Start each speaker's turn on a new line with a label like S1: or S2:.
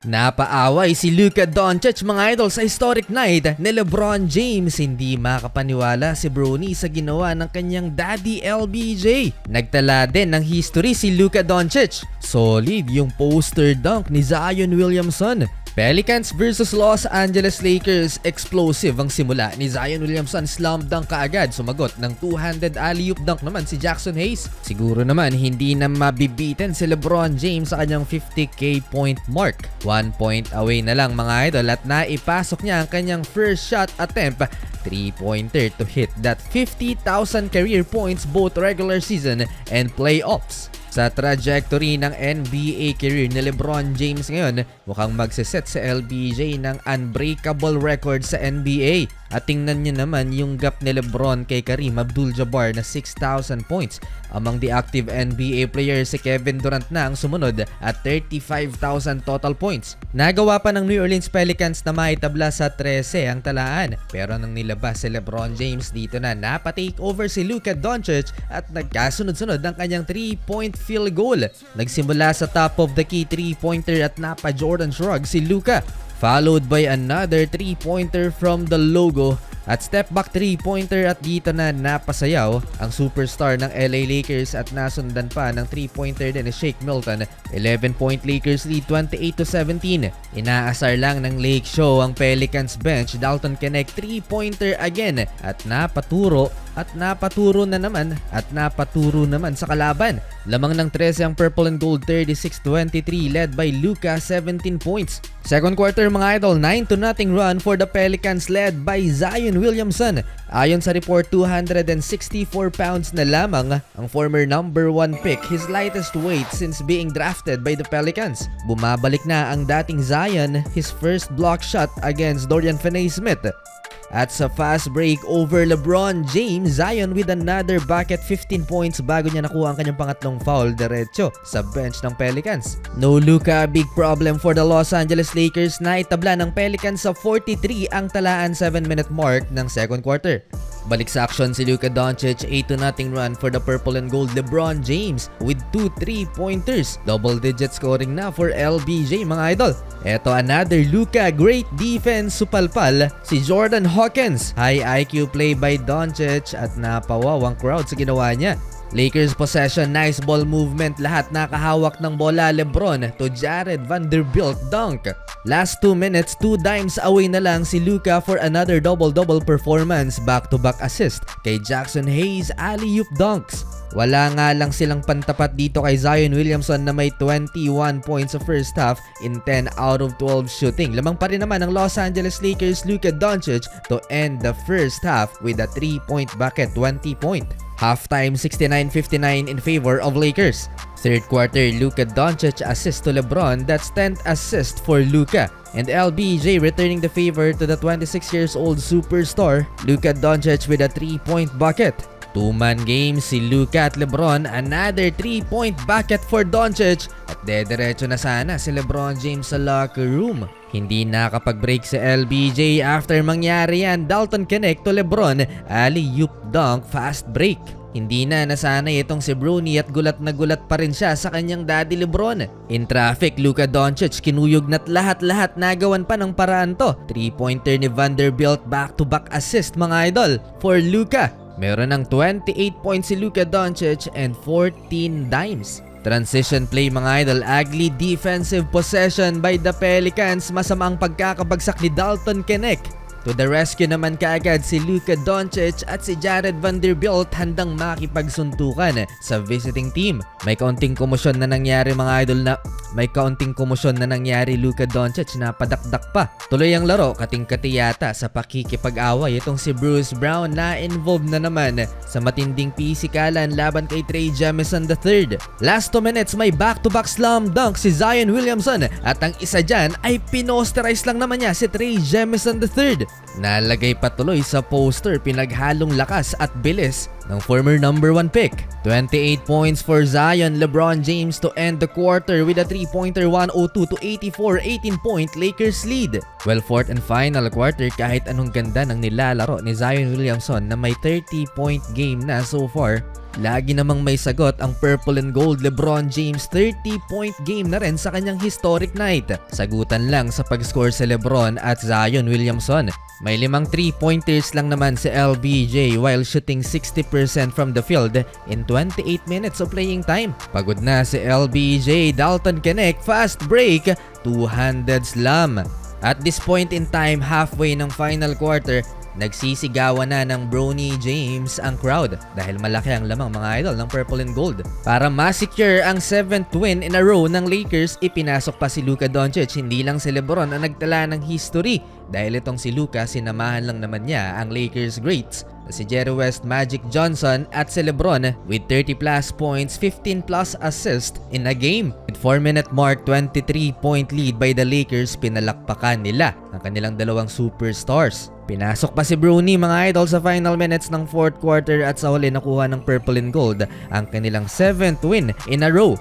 S1: Napaaway si Luka Doncic mga idol sa historic night ni LeBron James. Hindi makapaniwala si Bronny sa ginawa ng kanyang daddy LBJ. Nagtala din ng history si Luka Doncic. Solid yung poster dunk ni Zion Williamson. Pelicans versus Los Angeles Lakers. Explosive ang simula ni Zion Williamson. Slam dunk kaagad. Sumagot ng two-handed alley-oop dunk naman si Jackson Hayes. Siguro naman hindi na mabibitin si LeBron James sa kanyang 50k point mark. 1 point away na lang mga idol at naipasok niya ang kanyang first shot attempt. 3-pointer to hit that 50,000 career points both regular season and playoffs. Sa trajectory ng NBA career ni LeBron James ngayon, mukhang magsiset sa LBJ ng unbreakable record sa NBA. At tingnan nyo naman yung gap ni LeBron kay Kareem Abdul-Jabbar na 6,000 points. Among the active NBA players, si Kevin Durant na ang sumunod at 35,000 total points. Nagawa pa ng New Orleans Pelicans na maitabla sa 13 ang talaan. Pero nang nilabas si LeBron James, dito na napatake over si Luka Doncic at nagkasunod-sunod ang kanyang 3-point field goal. Nagsimula sa top of the key 3-pointer at napa-Jordan shrug si Luka. Followed by another 3-pointer from the logo at step back 3-pointer at dito na napasayaw ang superstar ng LA Lakers at nasundan pa ng 3-pointer din ni Shake Milton. 11-point Lakers lead 28-17. Inaasar lang ng Lake Show ang Pelicans bench. Dalton Knecht 3-pointer again at napaturo na naman sa kalaban. Lamang ng 13 ang purple and gold 36-23 led by Luka 17 points. Second quarter mga idol, 9-0 run for the Pelicans led by Zion Williamson. Ayon sa report, 264 pounds na lamang ang former number 1 pick, his lightest weight since being drafted by the Pelicans. Bumabalik na ang dating Zion, his first block shot against Dorian Finney-Smith. At sa fast break over LeBron James, Zion with another bucket, 15 points bago niya nakuha ang kanyang pangatlong foul diretso sa bench ng Pelicans. No Luka, big problem for the Los Angeles Lakers na itabla ng Pelicans sa 43 ang talaan 7-minute mark ng second quarter. Balik sa action si Luka Doncic, 8-0 run for the purple and gold LeBron James with 2 3-pointers. Double-digit scoring na for LBJ mga idol. Eto another Luka, great defense, supalpal si Jordan Hawkins. High IQ play by Doncic at napawawang crowd sa ginawa niya. Lakers possession, nice ball movement, lahat nakahawak ng bola. LeBron to Jared Vanderbilt dunk. Last 2 minutes, 2 dimes away na lang si Luka for another double-double performance. Back-to-back assist kay Jackson Hayes, alley-oop dunks. Wala nga lang silang pantapat dito kay Zion Williamson na may 21 points sa first half in 10 out of 12 shooting. Lamang pa rin naman ang Los Angeles Lakers Luka Doncic to end the first half with a 3-point bucket, 20-point. Halftime 69-59 in favor of Lakers. Third quarter, Luka Doncic assist to LeBron, that's 10th assist for Luka. And LBJ returning the favor to the 26 years old superstar, Luka Doncic with a 3-point bucket. Two-man game si Luka at LeBron, another 3-point bucket for Doncic at dediretso na sana si LeBron James sa locker room. Hindi nakapag-break si LBJ after mangyari yan. Dalton Knecht to LeBron, alley-oop dunk, fast break. Hindi na nasanay itong si Bronny at gulat na gulat pa rin siya sa kanyang daddy LeBron. In traffic, Luka Doncic kinuyog na't lahat-lahat nagawan pa ng paraan to. 3-pointer ni Vanderbilt, back-to-back assist mga idol for Luka. Meron ng 28 points si Luka Doncic and 14 dimes. Transition play mga idol, ugly defensive possession by the Pelicans. Masama ang pagkakabagsak ni Dalton Knecht. To the rescue naman kaagad si Luka Doncic at si Jared Vanderbilt handang makipagsuntukan sa visiting team. May kaunting komosyon na nangyari Luka Doncic na padakdak pa. Tuloy ang laro, kating-kati yata sa pakikipag-away itong si Bruce Brown na involved na naman sa matinding pisikalan laban kay Trey Jemison III. Last 2 minutes may back-to-back slam dunk si Zion Williamson at ang isa dyan ay pinosterize lang naman niya si Trey Jemison III. Nalagay pa tuloy sa poster pinaghalong lakas at bilis ng former number 1 pick. 28 points for Zion LeBron James to end the quarter with a 3-pointer 102 to 84 18-point Lakers lead. Well, fourth and final quarter kahit anong ganda ng nilalaro ni Zion Williamson na may 30-point game na so far, lagi namang may sagot ang purple and gold LeBron James 30-point game na rin sa kanyang historic night. Sagutan lang sa pag-score si LeBron at Zion Williamson. May 5 3-pointers lang naman si LBJ while shooting 60% from the field in 28 minutes of playing time. Pagod na si LBJ, Dalton Connect, fast break, two-handed slam. At this point in time, halfway ng final quarter, nagsisigawan na ng Bronny James ang crowd dahil malaki ang lamang mga idol ng purple and gold. Para ma-secure ang 7th win in a row ng Lakers, ipinasok pa si Luka Doncic. Hindi lang si LeBron ang nagtala ng history dahil itong si Luka, sinamahan lang naman niya ang Lakers greats na si Jerry West, Magic Johnson at si LeBron with 30 plus points, 15 plus assists in a game. With 4-minute mark, 23-point lead by the Lakers, pinalakpakan nila ang kanilang dalawang superstars. Pinasok pa si Bronny mga idol sa final minutes ng 4th quarter at sa huli nakuha ng purple and gold ang kanilang 7th win in a row.